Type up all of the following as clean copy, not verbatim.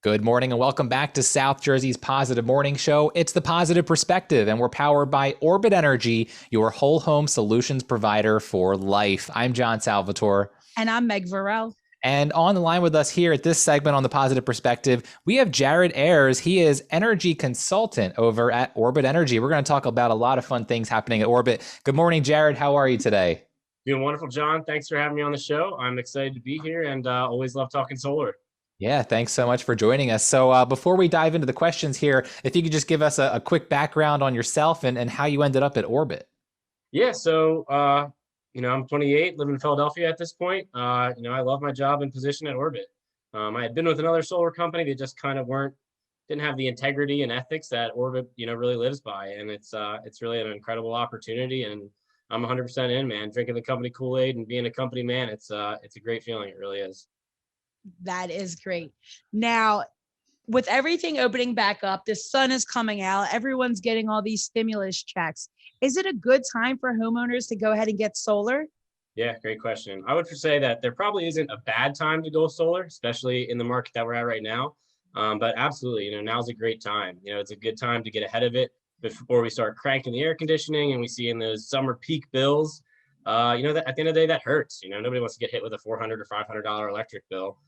Good morning and welcome back to South Jersey's Positive Morning Show. It's the Positive Perspective, and we're powered by Orbit Energy, your whole home solutions provider for life. I'm John Salvatore. And I'm Meg Varel. And on the line with us here at this segment on the Positive Perspective, we have Jared Ayers. He is energy consultant over at Orbit Energy. We're going to talk about a lot of fun things happening at Orbit. Good morning, Jared. How are you today? Doing wonderful, John. Thanks for having me on the show. I'm excited to be here and always love talking solar. Yeah, thanks so much for joining us. So before we dive into the questions here, if you could just give us a quick background on yourself and how you ended up at Orbit. Yeah, so, I'm 28, live in Philadelphia at this point. I love my job and position at Orbit. I had been with another solar company that just kind of didn't have the integrity and ethics that Orbit, really lives by. And it's really an incredible opportunity. And I'm 100% in, man. Drinking the company Kool-Aid and being a company man, it's a great feeling. It really is. That is great. Now, with everything opening back up, the sun is coming out, everyone's getting all these stimulus checks. Is it a good time for homeowners to go ahead and get solar? Yeah, great question. I would say that there probably isn't a bad time to go solar, especially in the market that we're at right now. But absolutely, now's a great time. It's a good time to get ahead of it before we start cranking the air conditioning and we see in those summer peak bills. That at the end of the day, that hurts. Nobody wants to get hit with a $400 or $500 electric bill.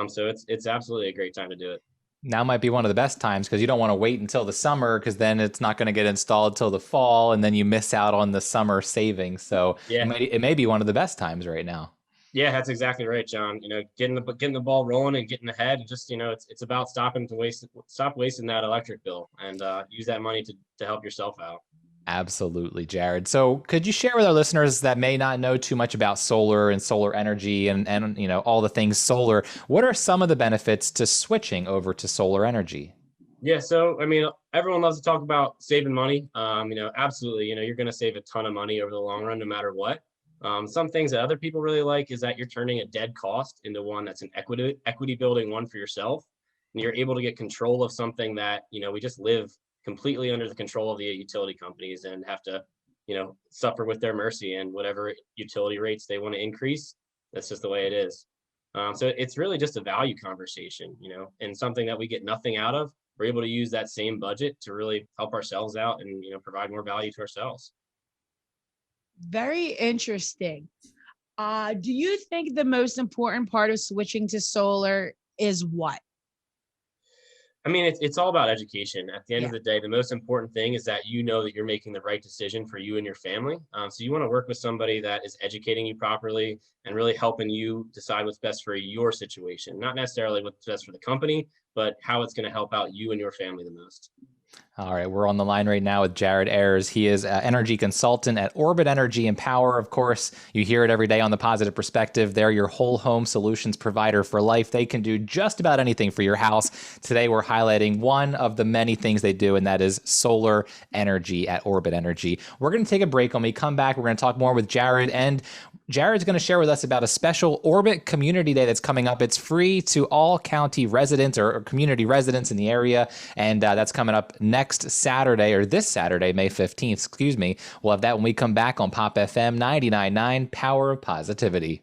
So it's absolutely a great time to do it. Now might be one of the best times because you don't want to wait until the summer because then it's not going to get installed till the fall and then you miss out on the summer savings. So Yeah, it may be one of the best times right now. yeah, that's exactly right, John. Getting the ball rolling and getting ahead. And just it's about stop wasting that electric bill and use that money to help yourself out. Absolutely, Jared. So could you share with our listeners that may not know too much about solar and solar energy and all the things solar, what are some of the benefits to switching over to solar energy? Yeah, so everyone loves to talk about saving money. Absolutely, you're going to save a ton of money over the long run, no matter what. Some things that other people really like is that you're turning a dead cost into one that's an equity building one for yourself, and you're able to get control of something that we just live completely under the control of the utility companies and have to suffer with their mercy and whatever utility rates they want to increase. That's just the way it is. So it's really just a value conversation, and something that we get nothing out of. We're able to use that same budget to really help ourselves out and provide more value to ourselves. Very interesting. Do you think the most important part of switching to solar is what? It's all about education. At the end Yeah. of the day, the most important thing is that that you're making the right decision for you and your family. So you want to work with somebody that is educating you properly and really helping you decide what's best for your situation, not necessarily what's best for the company, but how it's going to help out you and your family the most. All right, we're on the line right now with Jared Ayers. He is an energy consultant at Orbit Energy and Power. Of course, you hear it every day on the Positive Perspective. They're your whole home solutions provider for life. They can do just about anything for your house. Today, we're highlighting one of the many things they do, and that is solar energy at Orbit Energy. We're going to take a break. When we come back, we're going to talk more with Jared, and Jared's going to share with us about a special Orbit Community Day that's coming up. It's free to all county residents or community residents in the area, and that's coming up next Saturday, or this Saturday, May 15th, excuse me. We'll have that when we come back on Pop FM 99.9, Power of Positivity.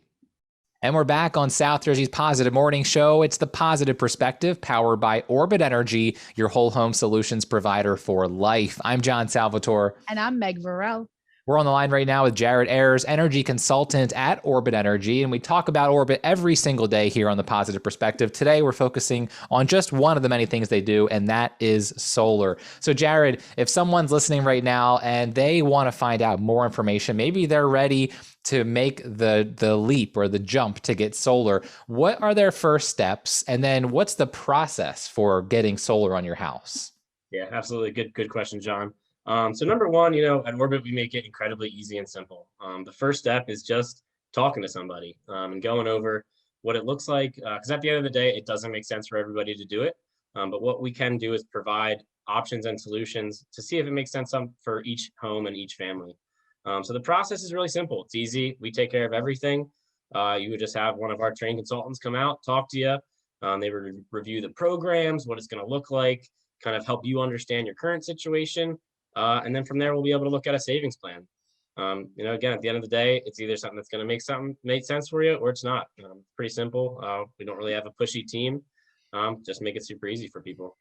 And we're back on South Jersey's Positive Morning Show. It's the Positive Perspective, powered by Orbit Energy, your whole home solutions provider for life. I'm John Salvatore. And I'm Meg Varel. We're on the line right now with Jared Ayers, energy consultant at Orbit Energy, and we talk about Orbit every single day here on the Positive Perspective. Today, we're focusing on just one of the many things they do, and that is solar. So, Jared, if someone's listening right now and they want to find out more information, maybe they're ready to make the leap or the jump to get solar, what are their first steps? And then what's the process for getting solar on your house? Yeah, absolutely. Good question, John. So number one, at Orbit, we make it incredibly easy and simple. The first step is just talking to somebody and going over what it looks like. Because at the end of the day, it doesn't make sense for everybody to do it. But what we can do is provide options and solutions to see if it makes sense for each home and each family. So the process is really simple. It's easy. We take care of everything. You would just have one of our trained consultants come out, talk to you. They would review the programs, what it's going to look like, kind of help you understand your current situation. And then from there, we'll be able to look at a savings plan. Again, at the end of the day, it's either something that's going to make sense for you or it's not. Pretty simple. We don't really have a pushy team. just make it super easy for people.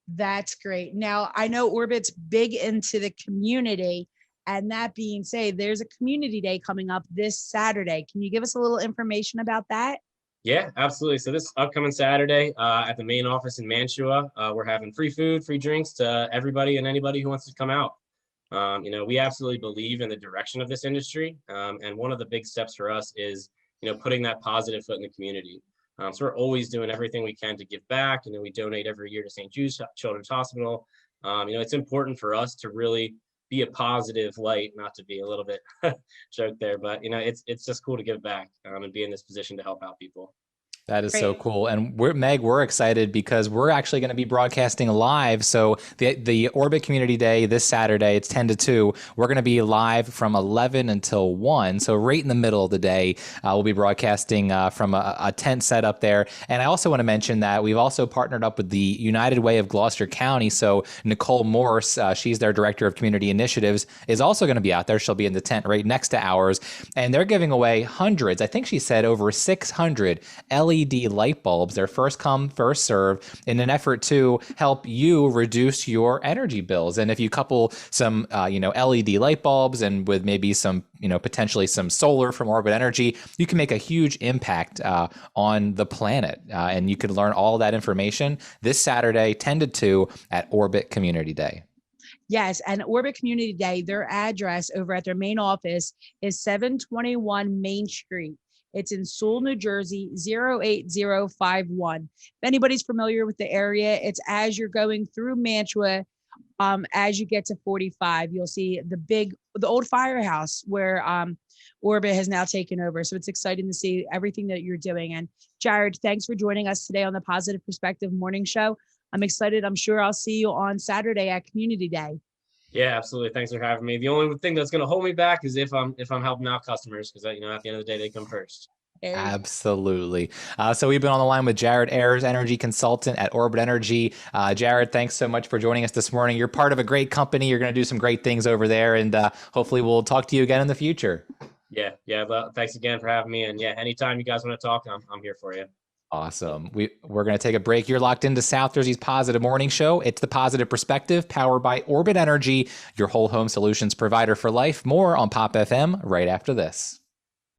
That's great. Now, I know Orbit's big into the community. And that being said, there's a community day coming up this Saturday. Can you give us a little information about that? Yeah, absolutely. So this upcoming Saturday at the main office in Mantua, we're having free food, free drinks to everybody and anybody who wants to come out. We absolutely believe in the direction of this industry. And one of the big steps for us is, putting that positive foot in the community. So we're always doing everything we can to give back. We donate every year to St. Jude's Children's Hospital. It's important for us to really be a positive light, not to be a little bit joke there, but it's just cool to give back and be in this position to help out people. That is so cool. And we're excited because we're actually going to be broadcasting live. So the Orbit Community Day this Saturday, it's 10 to 2. We're going to be live from 11 until 1. So right in the middle of the day, we'll be broadcasting from a tent set up there. And I also want to mention that we've also partnered up with the United Way of Gloucester County. So Nicole Morse, she's their Director of Community Initiatives, is also going to be out there. She'll be in the tent right next to ours. And they're giving away hundreds, I think she said over 600 LED light bulbs. They're first come, first serve in an effort to help you reduce your energy bills. And if you couple some, LED light bulbs and with maybe some, potentially some solar from Orbit Energy, you can make a huge impact on the planet. And you can learn all that information this Saturday, 10 to 2 at Orbit Community Day. Yes, and Orbit Community Day, their address over at their main office is 721 Main Street. It's in Sewell, New Jersey, 08051. If anybody's familiar with the area, it's as you're going through Mantua, as you get to 45, you'll see the old firehouse where Orbit has now taken over. So it's exciting to see everything that you're doing. And Jared, thanks for joining us today on the Positive Perspective Morning Show. I'm excited. I'm sure I'll see you on Saturday at Community Day. Yeah, absolutely. Thanks for having me. The only thing that's going to hold me back is if I'm helping out customers, because at the end of the day, they come first. Absolutely. So we've been on the line with Jared Ayers, energy consultant at Orbit Energy. Jared, thanks so much for joining us this morning. You're part of a great company. You're going to do some great things over there, and hopefully we'll talk to you again in the future. Yeah. Well, thanks again for having me. And yeah, anytime you guys want to talk, I'm here for you. Awesome. We're going to take a break. You're locked into South Jersey's Positive Morning Show. It's the Positive Perspective, powered by Orbit Energy, your whole home solutions provider for life. More on Pop FM right after this.